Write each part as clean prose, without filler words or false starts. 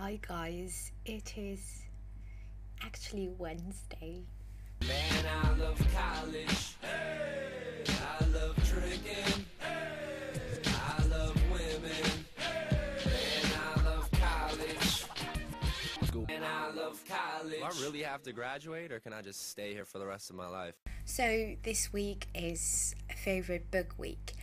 Hi guys, it is actually Wednesday. Man, I love college. Hey. I love drinking. Hey. I love women. Hey. Man, I love college. And I love college. Do I really have to graduate, or can I just stay here for the rest of my life? So this week is favourite book week.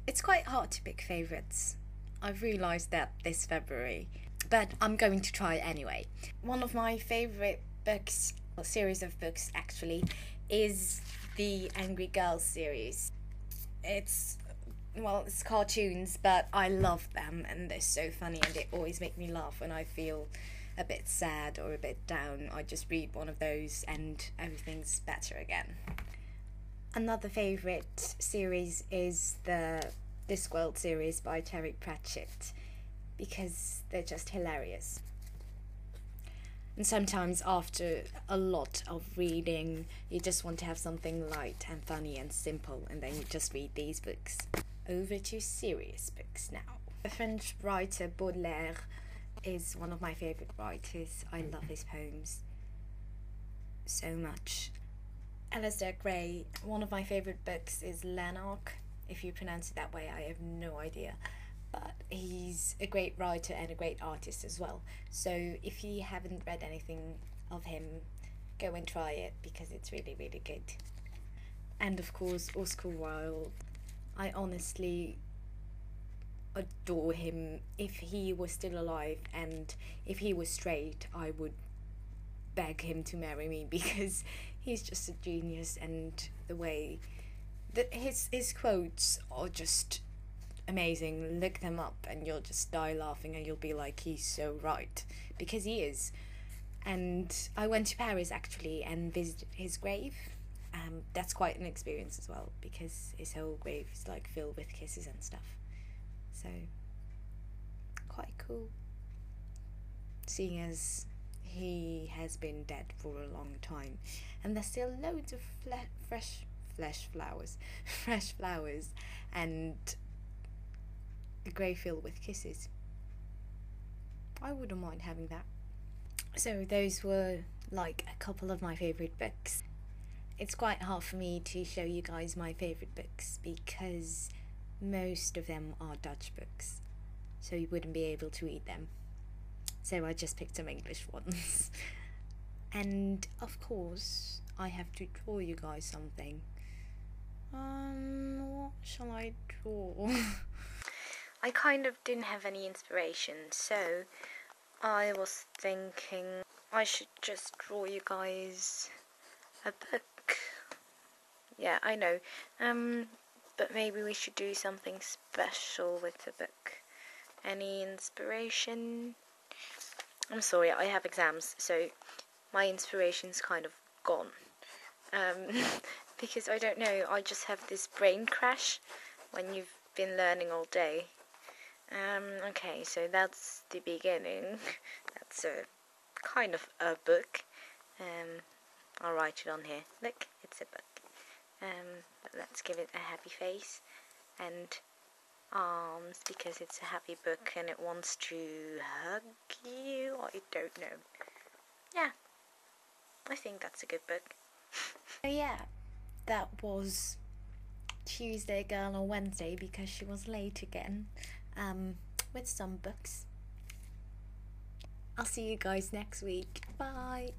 It's quite hard to pick favourites. I've realised that this February, but I'm going to try anyway. One of my favourite books, or series of books actually, is the Angry Girls series. It's cartoons, but I love them and they're so funny and they always make me laugh when I feel a bit sad or a bit down. I just read one of those and everything's better again. Another favourite series is the Discworld series by Terry Pratchett, because they're just hilarious. And sometimes after a lot of reading, you just want to have something light and funny and simple, and then you just read these books. Over to serious books now. The French writer Baudelaire is one of my favourite writers. I love his poems so much. Alistair Gray, one of my favourite books is Lanark. If you pronounce it that way, I have no idea. But he's a great writer and a great artist as well. So if you haven't read anything of him, go and try it because it's really, really good. And of course, Oscar Wilde. I honestly adore him. If he was still alive and if he was straight, I would beg him to marry me because he's just a genius, and the way that his quotes are just amazing. Look them up and you'll just die laughing and you'll be like, he's so right, because he is. And I went to Paris actually and visited his grave. That's quite an experience as well, because his whole grave is like filled with kisses and stuff, so quite cool, seeing as he has been dead for a long time and there's still loads of fresh flowers and a grave filled with kisses. I wouldn't mind having that. So those were like a couple of my favourite books. It's quite hard for me to show you guys my favourite books because most of them are Dutch books, so you wouldn't be able to read them. So I just picked some English ones. And of course, I have to draw you guys something. What shall I draw? I kind of didn't have any inspiration, so I was thinking I should just draw you guys a book. Yeah, I know. But maybe we should do something special with the book. Any inspiration? I'm sorry, I have exams, so my inspiration's kind of gone. Because I don't know, I just have this brain crash when you've been learning all day. Okay, so that's the beginning. That's a kind of a book. I'll write it on here. Look, it's a book. Let's give it a happy face and arms because it's a happy book and it wants to hug you. I don't know. Yeah, I think that's a good book. So yeah, that was Tuesday Girl on Wednesday because she was late again, with some books. I'll see you guys next week. Bye.